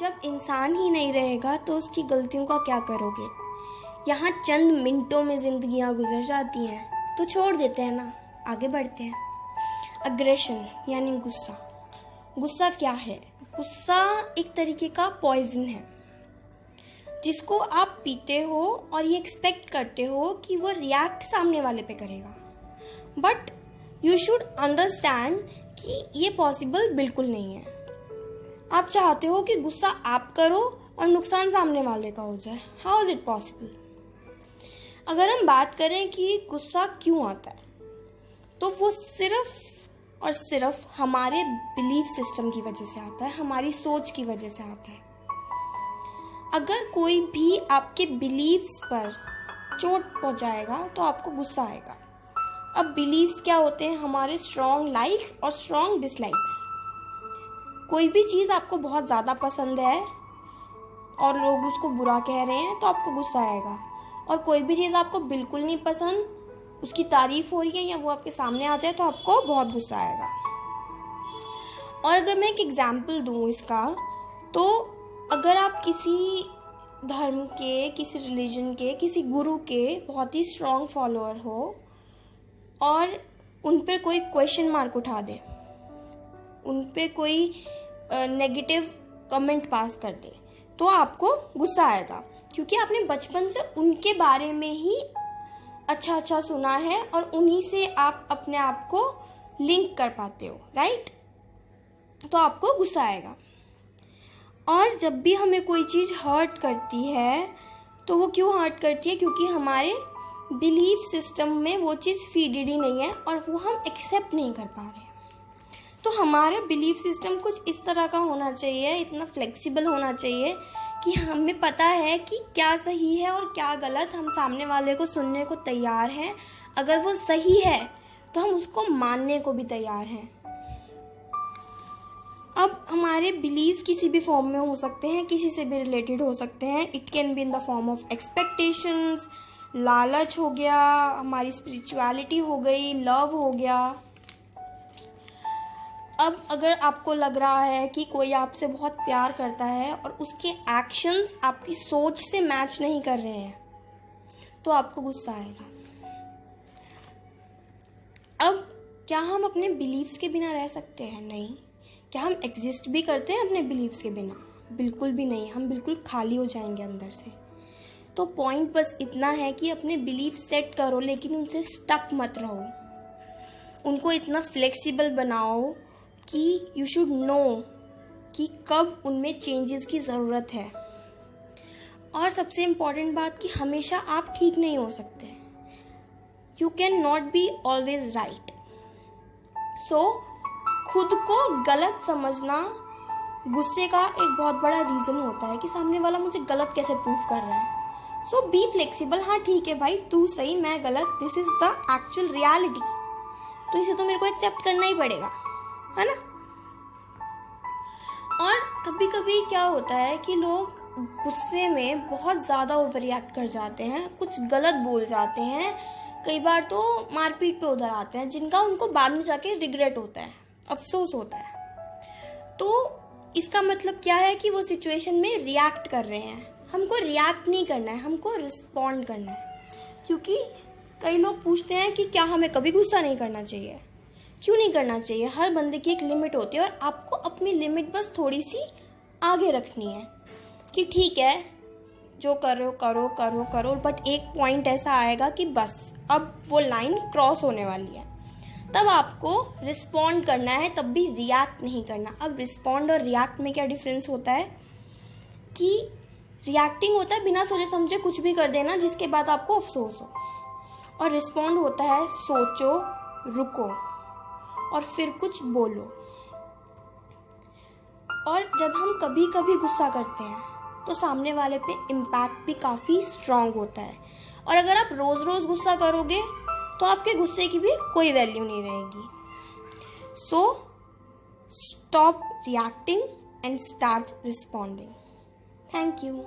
जब इंसान ही नहीं रहेगा तो उसकी गलतियों का क्या करोगे। यहाँ चंद मिनटों में जिंदगियाँ गुजर जाती हैं तो छोड़ देते हैं ना, आगे बढ़ते हैं। अग्रेशन यानी गुस्सा। गुस्सा क्या है? गुस्सा एक तरीके का पॉइजन है जिसको आप पीते हो और ये एक्सपेक्ट करते हो कि वो रिएक्ट सामने वाले पे करेगा, बट यू शुड अंडरस्टैंड कि ये पॉसिबल बिल्कुल नहीं है। आप चाहते हो कि गुस्सा आप करो और नुकसान सामने वाले का हो जाए। How is it possible? अगर हम बात करें कि गुस्सा क्यों आता है, तो वो सिर्फ और सिर्फ हमारे बिलीफ सिस्टम की वजह से आता है, हमारी सोच की वजह से आता है। अगर कोई भी आपके बिलीफ्स पर चोट पहुंचाएगा तो आपको गुस्सा आएगा। अब बिलीफ्स क्या होते हैं? हमारे स्ट्रॉन्ग लाइक्स और स्ट्रॉन्ग डिसलाइक्स। कोई भी चीज़ आपको बहुत ज़्यादा पसंद है और लोग उसको बुरा कह रहे हैं तो आपको गुस्सा आएगा, और कोई भी चीज़ आपको बिल्कुल नहीं पसंद, उसकी तारीफ हो रही है या वो आपके सामने आ जाए तो आपको बहुत गुस्सा आएगा। और अगर मैं एक एग्जाम्पल दूँ इसका, तो अगर आप किसी धर्म के, किसी रिलीजन के, किसी गुरु के बहुत ही स्ट्रॉन्ग फॉलोअर हो और उन पर कोई क्वेश्चन मार्क उठा दे, उन पे कोई नेगेटिव कमेंट पास कर दे, तो आपको गुस्सा आएगा, क्योंकि आपने बचपन से उनके बारे में ही अच्छा सुना है और उन्हीं से आप अपने आप को लिंक कर पाते हो, राइट? तो आपको गुस्सा आएगा। और जब भी हमें कोई चीज़ हर्ट करती है तो वो क्यों हर्ट करती है? क्योंकि हमारे बिलीफ सिस्टम में वो चीज़ फीडेड ही नहीं है और वो हम एक्सेप्ट नहीं कर पा रहे हैं। तो हमारा बिलीफ सिस्टम कुछ इस तरह का होना चाहिए, इतना फ्लेक्सिबल होना चाहिए कि हमें पता है कि क्या सही है और क्या गलत। हम सामने वाले को सुनने को तैयार हैं, अगर वो सही है तो हम उसको मानने को भी तैयार हैं। अब हमारे बिलीफ किसी भी फॉर्म में हो सकते हैं, किसी से भी रिलेटेड हो सकते हैं। It can be in the form of expectations, लालच हो गया, हमारी स्पिरिचुअलिटी हो गई, लव हो गया। अब अगर आपको लग रहा है कि कोई आपसे बहुत प्यार करता है और उसके एक्शंस आपकी सोच से मैच नहीं कर रहे हैं, तो आपको गुस्सा आएगा। अब क्या हम अपने बिलीव्स के बिना रह सकते हैं? नहीं। क्या हम एग्जिस्ट भी करते हैं अपने बिलीव्स के बिना? बिल्कुल भी नहीं। हम बिल्कुल खाली हो जाएंगे अंदर से। तो पॉइंट बस इतना है कि अपने बिलीव सेट करो, लेकिन उनसे स्टक मत रहो। उनको इतना फ्लेक्सिबल बनाओ कि यू शुड नो कि कब उनमें चेंजेस की ज़रूरत है। और सबसे इम्पॉर्टेंट बात कि हमेशा आप ठीक नहीं हो सकते। You can not be always right. So खुद को गलत समझना गुस्से का एक बहुत बड़ा रीज़न होता है कि सामने वाला मुझे गलत कैसे प्रूव कर रहा है। सो बी फ्लेक्सिबल। हाँ ठीक है भाई, तू सही मैं गलत, this is the actual reality, तो इसे तो मेरे को एक्सेप्ट करना ही पड़ेगा, है ना? और कभी कभी क्या होता है कि लोग गुस्से में बहुत ज़्यादा ओवर रिएक्ट कर जाते हैं, कुछ गलत बोल जाते हैं, कई बार तो मारपीट पे उधर आते हैं, जिनका उनको बाद में जाके रिग्रेट होता है, अफसोस होता है। तो इसका मतलब क्या है कि वो सिचुएशन में रिएक्ट कर रहे हैं। हमको रिएक्ट नहीं करना है, हमको रिस्पॉन्ड करना है। क्योंकि कई लोग पूछते हैं कि क्या हमें कभी गुस्सा नहीं करना चाहिए? क्यों नहीं करना चाहिए? हर बंदे की एक लिमिट होती है और आपको अपनी लिमिट बस थोड़ी सी आगे रखनी है कि ठीक है जो कर रहे हो करो करो करो, बट एक पॉइंट ऐसा आएगा कि बस अब वो लाइन क्रॉस होने वाली है, तब आपको रिस्पॉन्ड करना है, तब भी रिएक्ट नहीं करना। अब रिस्पॉन्ड और रिएक्ट में क्या डिफरेंस होता है कि रिएक्टिंग होता है बिना सोचे समझे कुछ भी कर देना जिसके बाद आपको अफसोस हो, और रिस्पॉन्ड होता है सोचो, रुको और फिर कुछ बोलो। और जब हम कभी कभी गुस्सा करते हैं तो सामने वाले पे इम्पैक्ट भी काफ़ी स्ट्रांग होता है, और अगर आप रोज़ रोज़ गुस्सा करोगे तो आपके गुस्से की भी कोई वैल्यू नहीं रहेगी। So stop reacting and start responding. Thank you.